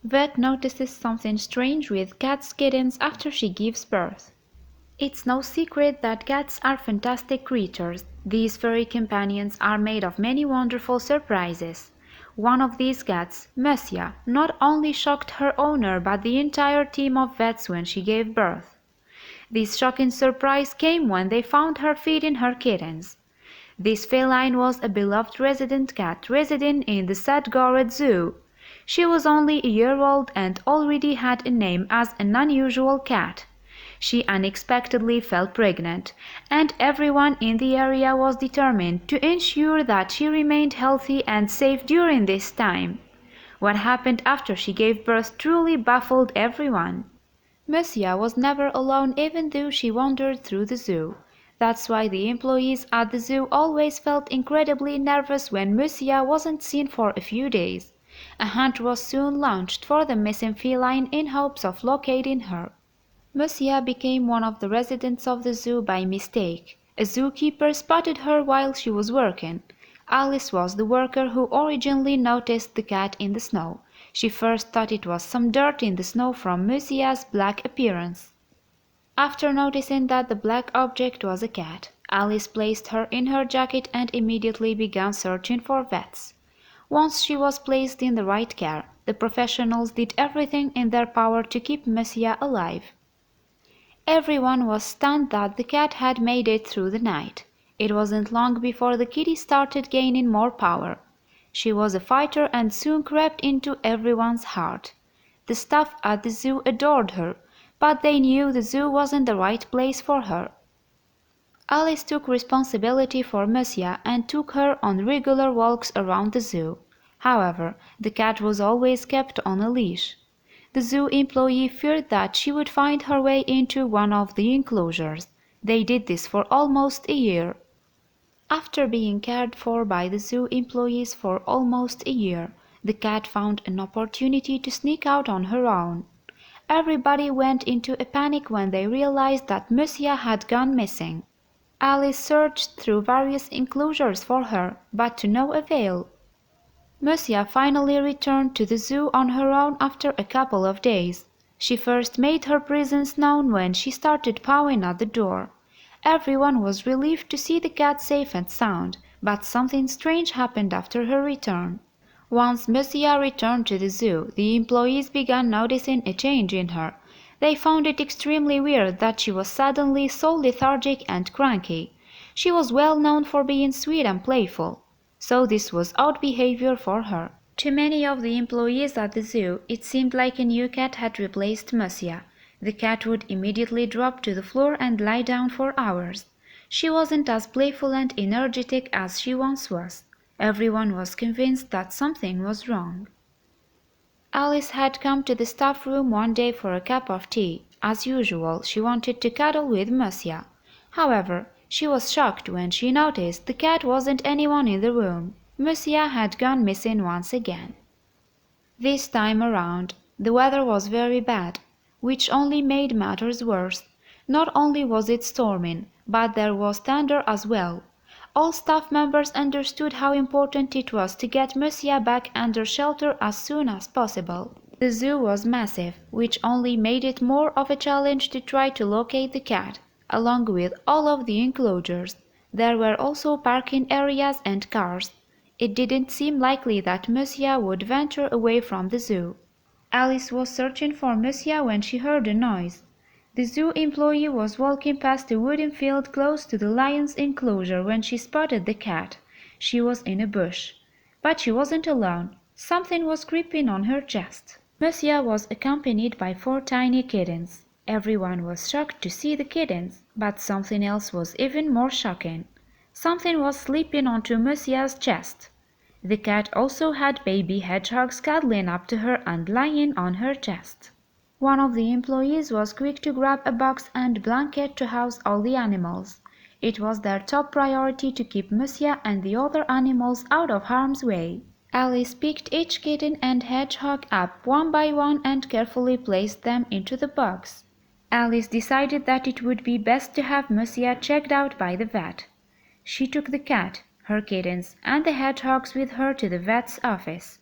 Vet notices something strange with cat's kittens after she gives birth. It's no secret that cats are fantastic creatures. These furry companions are made of many wonderful surprises. One of these cats, Musya, not only shocked her owner but the entire team of vets when she gave birth. This shocking surprise came when they found her feeding her kittens. This feline was a beloved resident cat residing in the Sadgorod Zoo. She was only a year old and already had a name as an unusual cat. She unexpectedly fell pregnant, and everyone in the area was determined to ensure that she remained healthy and safe during this time. What happened after she gave birth truly baffled everyone. Mercia was never alone even though she wandered through the zoo. That's why the employees at the zoo always felt incredibly nervous when Mercia wasn't seen for a few days. A hunt was soon launched for the missing feline in hopes of locating her. Musya became one of the residents of the zoo by mistake. A zookeeper spotted her while she was working. Alice was the worker who originally noticed the cat in the snow. She first thought it was some dirt in the snow from Musya's black appearance. After noticing that the black object was a cat, Alice placed her in her jacket and immediately began searching for vets. Once she was placed in the right care, the professionals did everything in their power to keep Musya alive. Everyone was stunned that the cat had made it through the night. It wasn't long before the kitty started gaining more power. She was a fighter and soon crept into everyone's heart. The staff at the zoo adored her, but they knew the zoo wasn't the right place for her. Alice took responsibility for Musya and took her on regular walks around the zoo. However, the cat was always kept on a leash. The zoo employee feared that she would find her way into one of the enclosures. They did this for almost a year. After being cared for by the zoo employees for almost a year, the cat found an opportunity to sneak out on her own. Everybody went into a panic when they realized that Musya had gone missing. Alice searched through various enclosures for her, but to no avail. Musya finally returned to the zoo on her own after a couple of days. She first made her presence known when she started pawing at the door. Everyone was relieved to see the cat safe and sound, but something strange happened after her return. Once Musya returned to the zoo, the employees began noticing a change in her. They found it extremely weird that she was suddenly so lethargic and cranky. She was well known for being sweet and playful, so this was odd behavior for her. To many of the employees at the zoo, it seemed like a new cat had replaced Musya. The cat would immediately drop to the floor and lie down for hours. She wasn't as playful and energetic as she once was. Everyone was convinced that something was wrong. Alice had come to the staff room one day for a cup of tea. As usual, she wanted to cuddle with Musya. However, she was shocked when she noticed the cat wasn't anyone in the room. Musya had gone missing once again. This time around, the weather was very bad, which only made matters worse. Not only was it storming, but there was thunder as well. All staff members understood how important it was to get Musya back under shelter as soon as possible. The zoo was massive, which only made it more of a challenge to try to locate the cat, along with all of the enclosures. There were also parking areas and cars. It didn't seem likely that Musya would venture away from the zoo. Alice was searching for Musya when she heard a noise. The zoo employee was walking past a wooden field close to the lion's enclosure when she spotted the cat. She was in a bush. But she wasn't alone. Something was creeping on her chest. Musya was accompanied by 4 tiny kittens. Everyone was shocked to see the kittens, but something else was even more shocking. Something was sleeping onto Musya's chest. The cat also had baby hedgehogs cuddling up to her and lying on her chest. One of the employees was quick to grab a box and blanket to house all the animals. It was their top priority to keep Musya and the other animals out of harm's way. Alice picked each kitten and hedgehog up one by one and carefully placed them into the box. Alice decided that it would be best to have Musya checked out by the vet. She took the cat, her kittens, and the hedgehogs with her to the vet's office.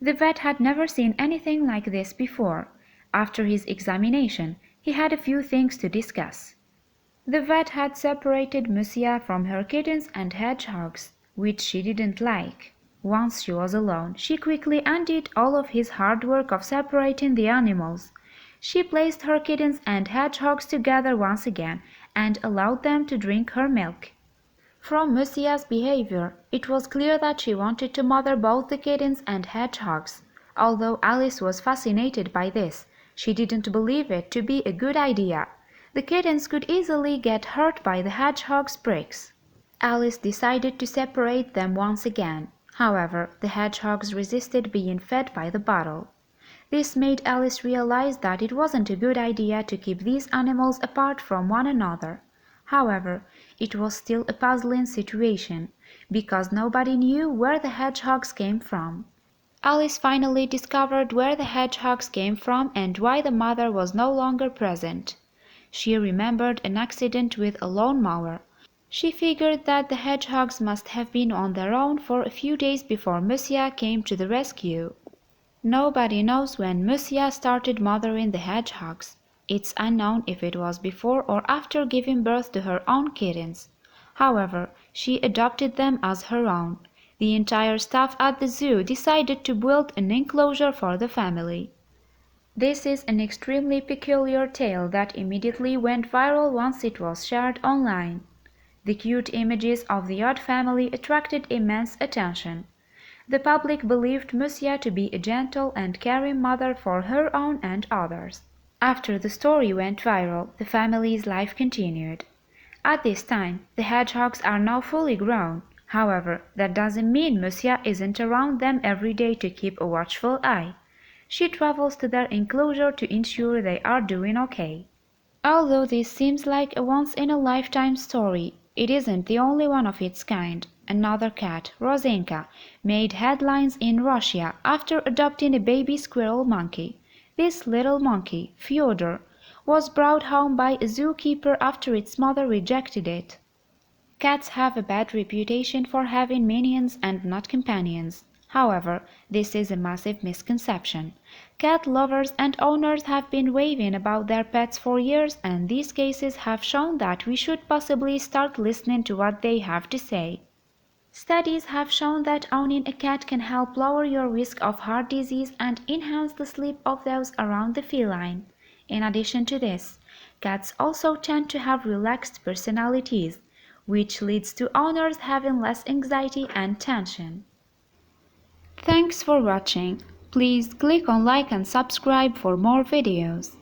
The vet had never seen anything like this before. After his examination, he had a few things to discuss. The vet had separated Musya from her kittens and hedgehogs, which she didn't like. Once she was alone, she quickly undid all of his hard work of separating the animals. She placed her kittens and hedgehogs together once again and allowed them to drink her milk. From Musya's behavior, it was clear that she wanted to mother both the kittens and hedgehogs. Although Alice was fascinated by this, she didn't believe it to be a good idea. The kittens could easily get hurt by the hedgehog's pricks. Alice decided to separate them once again. However, the hedgehogs resisted being fed by the bottle. This made Alice realize that it wasn't a good idea to keep these animals apart from one another. However, it was still a puzzling situation, because nobody knew where the hedgehogs came from. Alice finally discovered where the hedgehogs came from and why the mother was no longer present. She remembered an accident with a lawnmower. She figured that the hedgehogs must have been on their own for a few days before Musya came to the rescue. Nobody knows when Musya started mothering the hedgehogs. It's unknown if it was before or after giving birth to her own kittens. However, she adopted them as her own. The entire staff at the zoo decided to build an enclosure for the family. This is an extremely peculiar tale that immediately went viral once it was shared online. The cute images of the odd family attracted immense attention. The public believed Musya to be a gentle and caring mother for her own and others. After the story went viral, the family's life continued. At this time, the hedgehogs are now fully grown. However, that doesn't mean Musya isn't around them every day to keep a watchful eye. She travels to their enclosure to ensure they are doing okay. Although this seems like a once-in-a-lifetime story, it isn't the only one of its kind. Another cat, Rosenka, made headlines in Russia after adopting a baby squirrel monkey. This little monkey, Fyodor, was brought home by a zookeeper after its mother rejected it. Cats have a bad reputation for having minions and not companions. However, this is a massive misconception. Cat lovers and owners have been raving about their pets for years, and these cases have shown that we should possibly start listening to what they have to say. Studies have shown that owning a cat can help lower your risk of heart disease and enhance the sleep of those around the feline. In addition to this, cats also tend to have relaxed personalities, which leads to owners having less anxiety and tension. Thanks for watching. Please click on like and subscribe for more videos.